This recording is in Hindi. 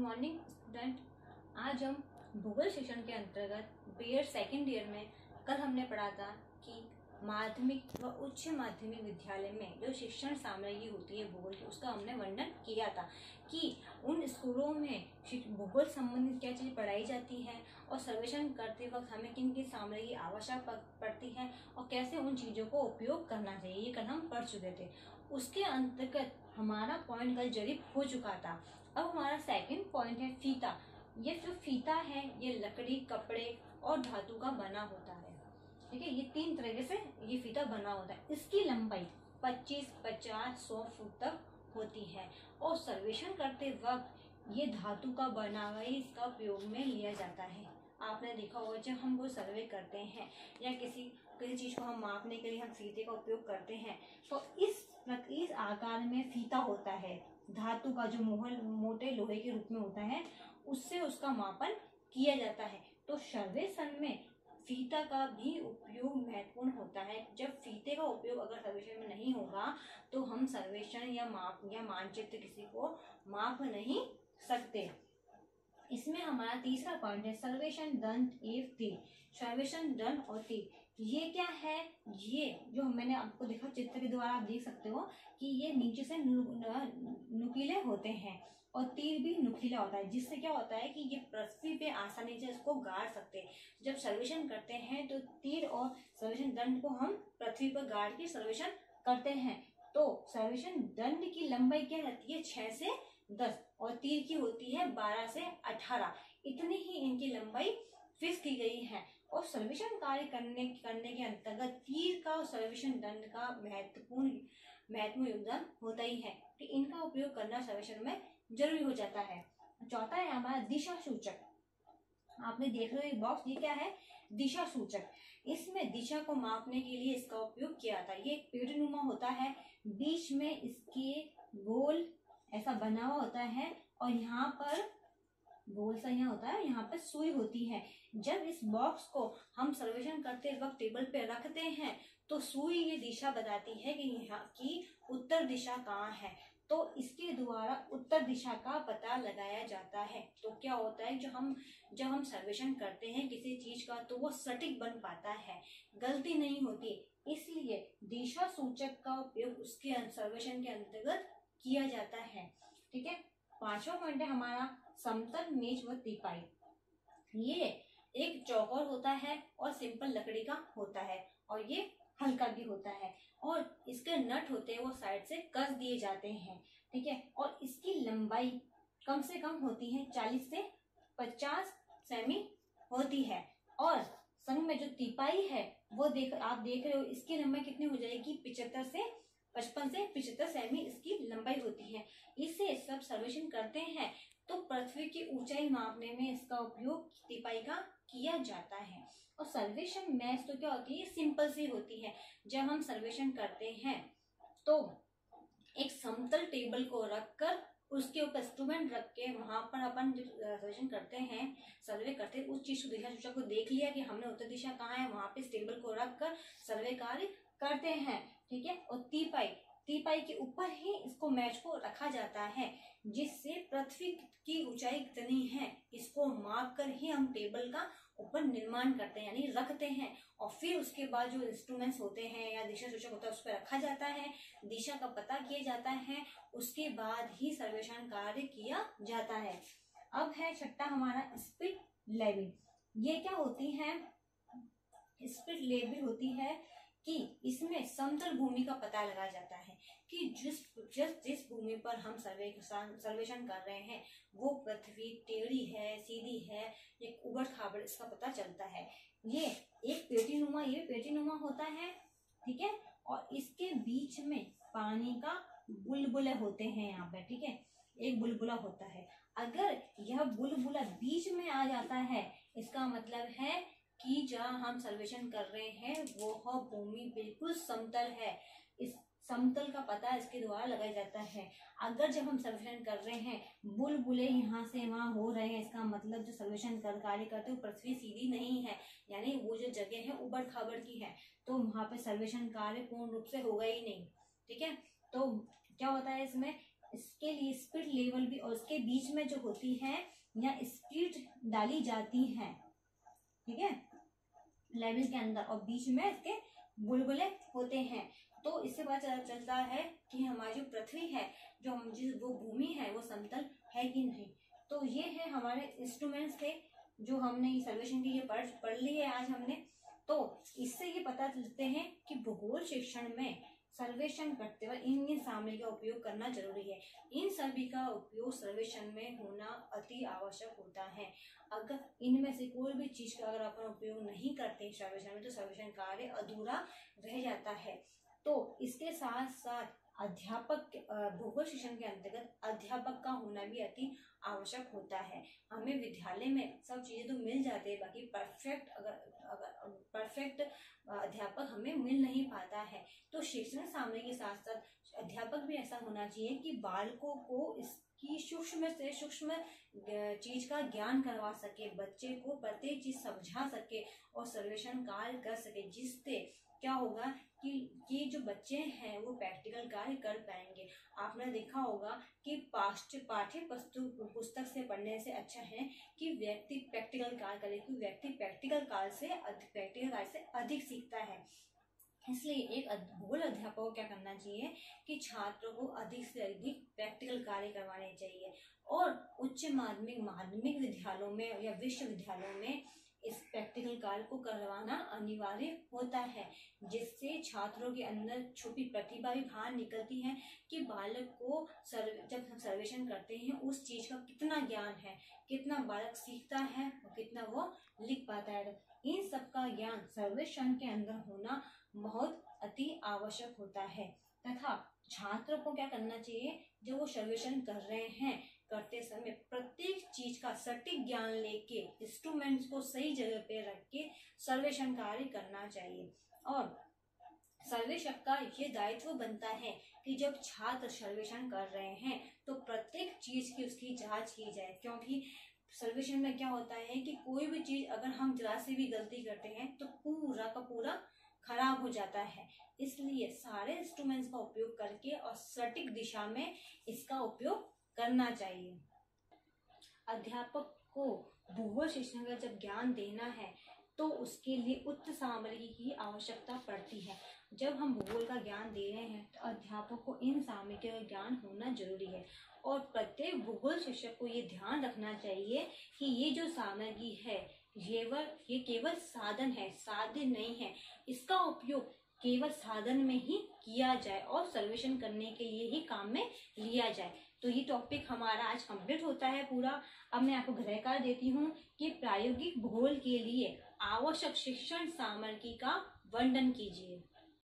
Morning student. आज हम भूगोल सेशन के अंतर्गत बीएड सेकेंड ईयर में कल हमने पढ़ा था कि माध्यमिक व उच्च माध्यमिक विद्यालय में जो शिक्षण सामग्री होती है भूगोल की, उसका हमने वर्णन किया था कि उन स्कूलों में भूगोल संबंधित क्या चीज़ पढ़ाई जाती है और सर्वेक्षण करते वक्त हमें किन किन सामग्री की आवश्यकता पड़ती है और कैसे उन चीज़ों को उपयोग करना चाहिए, ये कल हम पढ़ चुके थे। उसके अंतर्गत हमारा पॉइंट कल जरिए हो चुका था। अब हमारा सेकंड पॉइंट है फीता। ये जो फीता है ये लकड़ी, कपड़े और धातु का बना होता है। ठीक है, ये तीन तरीके से ये फीता बना होता है। इसकी लंबाई 25, 50, 100 फुट तक होती है और सर्वेक्षण करते वक्त ये धातु का बना हुआ इसका उपयोग में लिया जाता है। आपने देखा होगा जब हम कोई सर्वे करते हैं या किसी चीज को हम मापने के लिए हम फीते का उपयोग करते हैं तो इस आकार में फीता होता है। धातु का जो मोटे लोहे के रूप में होता है उससे उसका मापन किया जाता है। तो सर्वेक्षण में फीता का भी उपयोग महत्वपूर्ण होता है। जब फीते का उपयोग अगर सर्वेक्षण में नहीं होगा तो हम सर्वेक्षण या मानचित्र किसी को माप नहीं सकते। इसमें हमारा तीसरा पॉइंट है सर्वेक्षण दंड एवं तीर। सर्वेक्षण दंड और तीर ये क्या है? ये जो मैंने आपको देखा चित्र के द्वारा आप देख सकते हो कि ये नीचे से नुकीले होते हैं और तीर भी नुकीला होता है, जिससे क्या होता है कि ये पृथ्वी पे आसानी से इसको गाड़ सकते हैं। जब सर्वेक्षण करते हैं तो तीर और सर्वेक्षण दंड को हम पृथ्वी पर गाड़ के सर्वेक्षण करते हैं। तो सर्वेक्षण दंड की लंबाई क्या रहती है? 6 से 10 और तीर की होती है 12 से 18। इतनी ही इनकी लंबाई फिक्स की गई है। और सर्वेक्षण कार्य करने के अंतर्गत तीर का और सर्वेक्षण दंड का महत्वपूर्ण योगदान होता ही है कि इनका उपयोग करना सर्वेक्षण में जरूरी हो जाता है। चौथा है हमारा दिशा सूचक। आपने देख रहे हो बॉक्स, ये क्या है? दिशा सूचक। इसमें दिशा को मापने के लिए इसका उपयोग किया जाता है। ये एक पेड़नुमा होता है, बीच में इसके गोल ऐसा बना हुआ होता है और यहाँ पर गोल सा यहाँ होता है, यहाँ पे सुई होती है। जब इस बॉक्स को हम सर्वेक्षण करते वक्त टेबल पे रखते हैं तो सुई ये दिशा बताती है कि यहाँ की उत्तर दिशा कहाँ है। तो इसके द्वारा उत्तर दिशा का पता लगाया जाता है। तो क्या होता है जब हम सर्वेक्षण करते हैं किसी चीज का तो वो सटीक बन पाता है, गलती नहीं होती। इसलिए दिशा सूचक का उपयोग उसके सर्वेक्षण के अंतर्गत किया जाता है। ठीक है, पांचवा पॉइंट है हमारा समतल मेज व तिपाई। ये एक चौकोर होता है और सिंपल लकड़ी का होता है और ये हल्का भी होता है और इसके नट होते हैं वो साइड से कस दिए जाते हैं। ठीक है, और इसकी लंबाई कम से कम होती है 40 से 50 सेमी होती है। और संग में जो तिपाई है वो आप देख रहे हो, इसकी लंबाई कितनी हो जाएगी? 55 से 75 सेमी इसकी लंबाई होती है। इससे सब सर्वेक्षण करते हैं तो पृथ्वी की ऊंचाई मापने में इसका उपयोग तिपाई का किया जाता है। और सर्वेक्षण मैच तो क्या होती है? सिंपल सी होती है। जब हम सर्वेक्षण करते हैं तो एक समतल टेबल को रखकर उसके ऊपर इंस्ट्रूमेंट रख के वहां पर अपन सर्वेक्षण करते हैं, सर्वे करते हैं, उस चीज को दिशा सूचक को देख लिया कि हमने उत्तर दिशा कहाँ है, वहां पे इस टेबल को रखकर सर्वे कार्य करते हैं। ठीक है, और तीपाई के ऊपर ही इसको मैच को रखा जाता है, जिससे पृथ्वी की ऊंचाई कितनी है इसको माप कर ही हम टेबल का ऊपर निर्माण करते हैं, यानी रखते हैं। और फिर उसके बाद जो इंस्ट्रूमेंट्स होते हैं या दिशा सूचक होता है उस पर रखा जाता है, दिशा का पता किया जाता है, उसके बाद ही सर्वेक्षण कार्य किया जाता है। अब है छठा हमारा स्पिट लेवल। ये क्या होती है? स्पिट लेवल होती है कि इसमें समतल भूमि का पता लगाया जाता है कि जिस भूमि पर हम सर्वेक्षण कर रहे हैं वो पृथ्वी टेढ़ी है, सीधी है, एक उबड़ खाबड़, इसका पता चलता है। ये एक पेटीनुमा होता है। ठीक है, और इसके बीच में पानी का बुलबुले होते हैं यहाँ पे। ठीक है, एक बुलबुला होता है। अगर यह बुलबुला बीच में आ जाता है इसका मतलब है कि जहाँ हम सर्वेक्षण कर रहे हैं वो भूमि बिल्कुल समतल है। इस समतल का पता इसके द्वारा लगाया जाता है। अगर जब हम सर्वेक्षण कर रहे हैं बुलबुले यहाँ से वहां हो रहे हैं, इसका मतलब जो सर्वेक्षण कार्य करते हैं पृथ्वी सीधी नहीं है, यानी वो जो जगह है उबड़ खाबड़ की है, तो वहां पे सर्वेक्षण कार्य पूर्ण रूप से होगा ही नहीं। ठीक है, तो क्या होता है इसमें इसके लिए स्पीड लेवल भी, और उसके बीच में जो होती है यहाँ स्पीड डाली जाती है, ठीक है, लेवल के अंदर, और बीच में इसके बुलबुले होते हैं। तो इससे पता चलता है कि हमारी जो पृथ्वी है, जो हम जिस वो भूमि है, वो समतल है कि नहीं। तो ये है हमारे इंस्ट्रूमेंट्स थे जो हमने ये सर्वेक्षण की ये पढ़ ली है आज हमने। तो इससे ये पता चलते हैं कि भूगोल शिक्षण में सर्वेक्षण करते हुए इन सामग्री का उपयोग करना जरूरी है। इन सभी का उपयोग सर्वेक्षण में होना अति आवश्यक होता है। अगर इनमें से कोई भी चीज का अगर अपन उपयोग नहीं करते सर्वेक्षण में, तो सर्वेक्षण कार्य अधूरा रह जाता है। तो इसके साथ साथ अध्यापक, भूगोल शिक्षण के अंतर्गत अध्यापक का होना भी अति आवश्यक होता है। हमें विद्यालय में सब चीजें तो मिल जाती है, बाकी परफेक्ट अगर परफेक्ट अध्यापक हमें मिल नहीं पाता है। तो शिक्षण सामग्री के साथ साथ अध्यापक भी ऐसा होना चाहिए कि बालकों को इसकी सूक्ष्म से सूक्ष्म चीज का ज्ञान करवा सके, बच्चे को प्रत्येक चीज समझा सके और सर्वेक्षण कार्य कर सके, जिससे क्या होगा कि ये जो बच्चे हैं वो प्रैक्टिकल कार्य कर पाएंगे। आपने देखा होगा कि पाठ्य पुस्तक से पढ़ने से अच्छा है कि व्यक्ति प्रैक्टिकल कार्य करे, क्योंकि व्यक्ति प्रैक्टिकल कार्य से अधिक सीखता है। इसलिए एक भूगोल अध्यापक को क्या करना चाहिए कि छात्रों को अधिक से अधिक प्रैक्टिकल कार्य करवाने चाहिए, और उच्च माध्यमिक विद्यालयों में या विश्वविद्यालयों में इस प्रैक्टिकल कार्य को करवाना अनिवार्य होता है, जिससे छात्रों के अंदर छुपी प्रतिभा भी बाहर निकलती है कि बालक को जब हम सर्वेक्षण करते हैं उस चीज का कितना ज्ञान है, कितना बालक सीखता है और कितना वो लिख पाता है। इन सब का ज्ञान सर्वेक्षण के अंदर होना बहुत अति आवश्यक होता है। तथा छात्रों को क्या करना चाहिए, जब वो सर्वेक्षण कर रहे हैं करते समय प्रत्येक चीज का सटीक ज्ञान लेके इंस्ट्रूमेंट्स को सही जगह पे रख के सर्वेक्षण कार्य करना चाहिए। और सर्वेक्षक का ये दायित्व बनता है कि जब छात्र सर्वेक्षण कर रहे हैं तो प्रत्येक चीज की उसकी जांच की जाए, क्योंकि सर्वेक्षण में क्या होता है कि कोई भी चीज अगर हम जरा से भी गलती करते हैं तो पूरा का पूरा खराब हो जाता है। इसलिए सारे इंस्ट्रूमेंट्स का उपयोग करके और सटीक दिशा में इसका उपयोग करना चाहिए। अध्यापक को भूगोल शिक्षण का जब ज्ञान देना है तो उसके लिए उच्च सामग्री की आवश्यकता पड़ती है। जब हम भूगोल का ज्ञान दे रहे हैं तो अध्यापक को इन सामग्री का ज्ञान होना जरूरी है, और प्रत्येक भूगोल शिक्षक को ये ध्यान रखना चाहिए कि ये जो सामग्री है ये केवल साधन है, साध्य नहीं है। इसका उपयोग केवल साधन में ही किया जाए और सर्वेक्षण करने के लिए ही काम में लिया जाए। तो ये टॉपिक हमारा आज कंप्लीट होता है पूरा। अब मैं आपको गृह कार्य देती हूँ कि प्रायोगिक भूगोल के लिए आवश्यक शिक्षण सामग्री का वर्णन कीजिए।